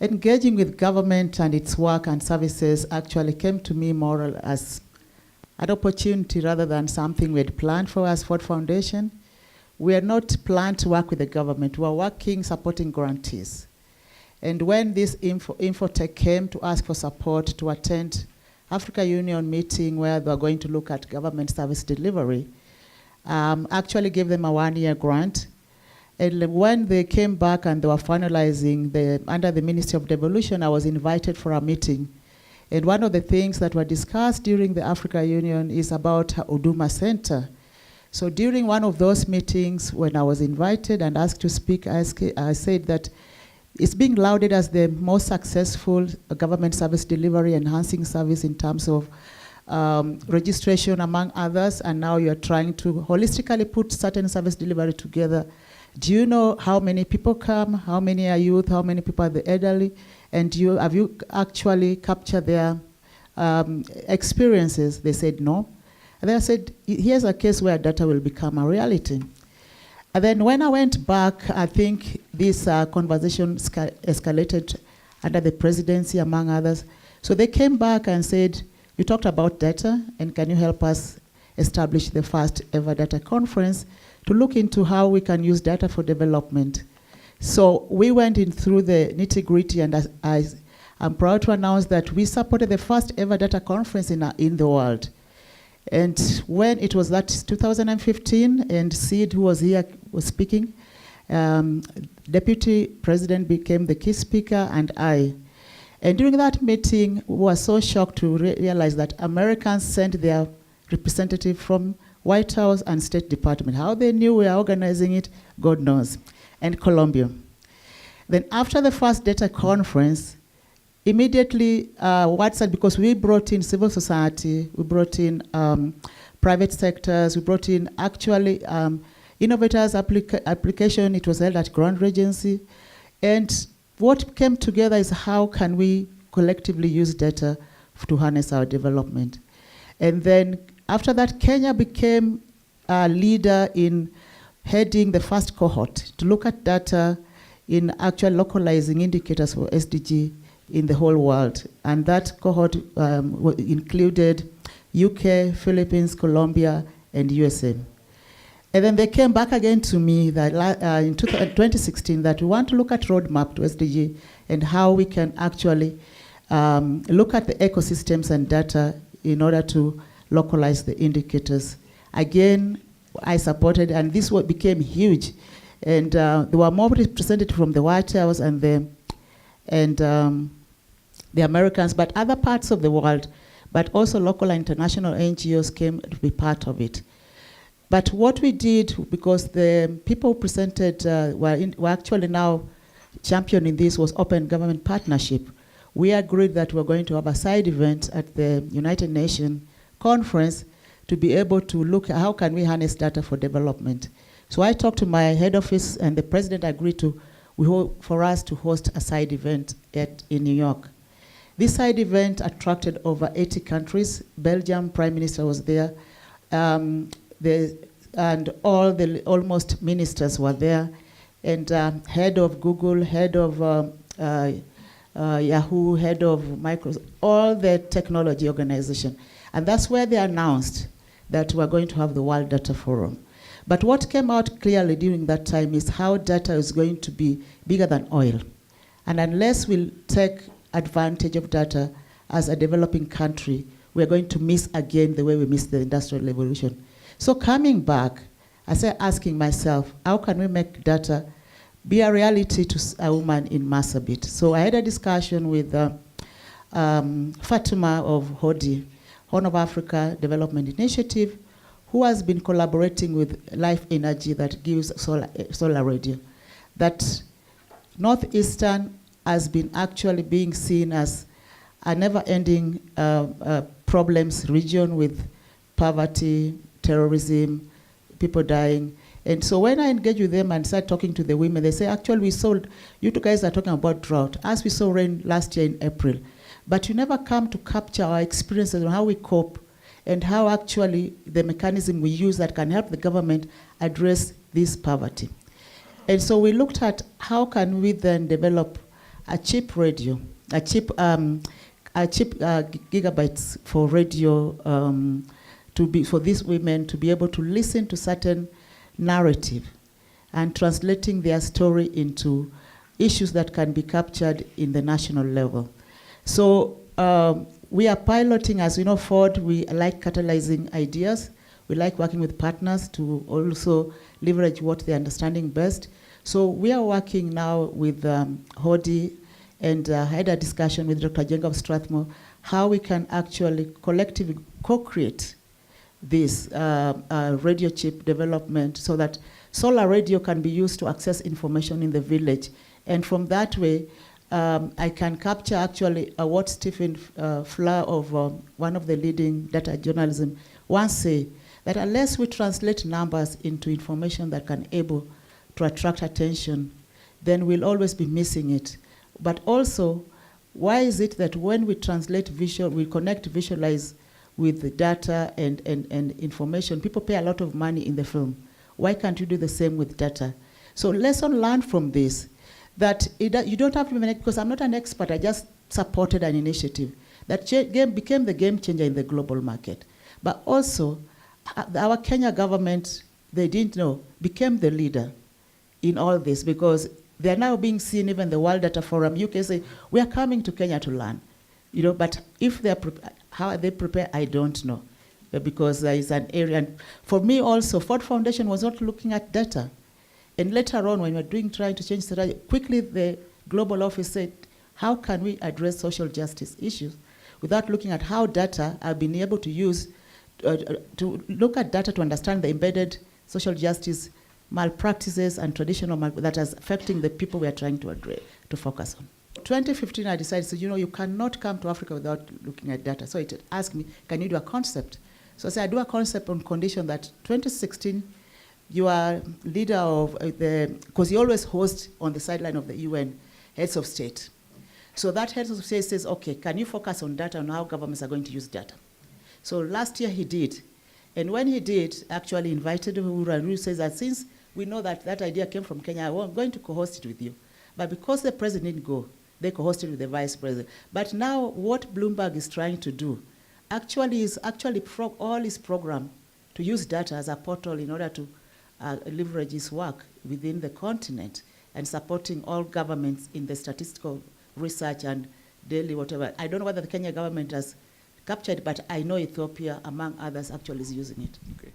Engaging with government and its work and services actually came to me more as an opportunity rather than something we had planned for as Ford Foundation. We are not planned to work with the government. We are working supporting grantees. And when this Infotech came to ask for support to attend Africa Union meeting where they were going to look at government service delivery, actually gave them a 1-year grant. And when they came back and they were finalizing under the Ministry of Devolution, I was invited for a meeting. And one of the things that were discussed during the Africa Union is about Huduma Center. So during one of those meetings, when I was invited and asked to speak, I said that it's being lauded as the most successful government service delivery, enhancing service in terms of registration among others, and now you're trying to holistically put certain service delivery together. Do you know how many people come? How many are youth? How many people are the elderly? And have you actually captured their experiences? They said no. And then I said, here's a case where data will become a reality. And then when I went back, I think this conversation escalated under the presidency, among others. So they came back and said, you talked about data, and can you help us establish the first ever data conference to look into how we can use data for development? So we went in through the nitty-gritty, and I'm proud to announce that we supported the first ever data conference in the world. And when it was that 2015, and Sid, who was here, was speaking, Deputy President became the key speaker, and I. And during that meeting, we were so shocked to realize that Americans sent their representative from White House and State Department. How they knew we were organizing it, God knows. And Colombia. Then after the first data conference, immediately WhatsApp, because we brought in civil society, we brought in private sectors, we brought in actually innovators application. It was held at Grand Regency. And what came together is how can we collectively use data to harness our development. And then after that, Kenya became a leader in heading the first cohort to look at data in actual localizing indicators for SDG in the whole world. And that cohort included UK, Philippines, Colombia, and USA. And then they came back again to me that in 2016 that we want to look at roadmap to SDG and how we can actually look at the ecosystems and data in order to localize the indicators. Again, I supported, and this became huge. And there were more representatives from the White House and the Americans, but other parts of the world, but also local and international NGOs came to be part of it. But what we did, because the people who presented were actually now championing this, was open government partnership. We agreed that we're going to have a side event at the United Nations conference to be able to look at how can we harness data for development. So I talked to my head office, and the president agreed for us to host a side event in New York. This side event attracted over 80 countries. Belgium Prime Minister was there. And all the almost ministers were there. And head of Google, head of Yahoo, head of Microsoft, all the technology organization. And that's where they announced that we're going to have the World Data Forum. But what came out clearly during that time is how data is going to be bigger than oil. And unless we take advantage of data as a developing country, we're going to miss again the way we missed the Industrial Revolution. So coming back, I started asking myself, how can we make data be a reality to a woman in Marsabit? So I had a discussion with Fatima of HODI, Horn of Africa Development Initiative, who has been collaborating with Life Energy that gives solar radio. That Northeastern has been actually being seen as a never-ending problems region with poverty, terrorism, people dying. And so when I engage with them and start talking to the women, they say, actually, we saw, you two guys are talking about drought, as we saw rain last year in April. But you never come to capture our experiences on how we cope and how actually the mechanism we use that can help the government address this poverty. And so we looked at how can we then develop a cheap radio, a cheap gigabytes for radio for these women to be able to listen to certain narrative and translating their story into issues that can be captured in the national level. So we are piloting, as you know, Ford, we like catalyzing ideas. We like working with partners to also leverage what they're understanding best. So we are working now with Hodi and had a discussion with Dr. Jenga of Strathmore, how we can actually collectively co-create this radio chip development so that solar radio can be used to access information in the village. And from that way, I can capture actually what Stephen Flower of one of the leading data journalism once say, that unless we translate numbers into information that can able to attract attention, then we'll always be missing it. But also, why is it that when we translate visual, we connect visualize with the data and information, people pay a lot of money in the film. Why can't you do the same with data? So lesson learned from this, that you don't have to be, because I'm not an expert, I just supported an initiative that became the game changer in the global market. But also, our Kenya government, they didn't know, became the leader in all this, because they're now being seen, even the World Data Forum, UK say, we are coming to Kenya to learn. You know, but if they're how are they prepared, I don't know. Because there is an area, and for me also, Ford Foundation was not looking at data. And later on, when we were trying to change strategy, quickly the global office said, how can we address social justice issues without looking at how data have been able to use, to look at data to understand the embedded social justice malpractices and traditional that is affecting the people we are trying to address, to focus on. 2015, I decided, so, you know, you cannot come to Africa without looking at data. So it asked me, can you do a concept? So I said, I do a concept on condition that 2016, you are leader of because you always host on the sideline of the UN heads of state. So that heads of state says, okay, can you focus on data and how governments are going to use data? So last year he did. And when he did, actually invited Uhuru, and Uhuru says that since we know that that idea came from Kenya, I'm going to co-host it with you. But because the president didn't go, they co-hosted with the vice president. But now what Bloomberg is trying to do actually is all his program to use data as a portal in order to leverage his work within the continent and supporting all governments in the statistical research and daily whatever. I don't know whether the Kenya government has captured, but I know Ethiopia, among others, actually is using it. Okay.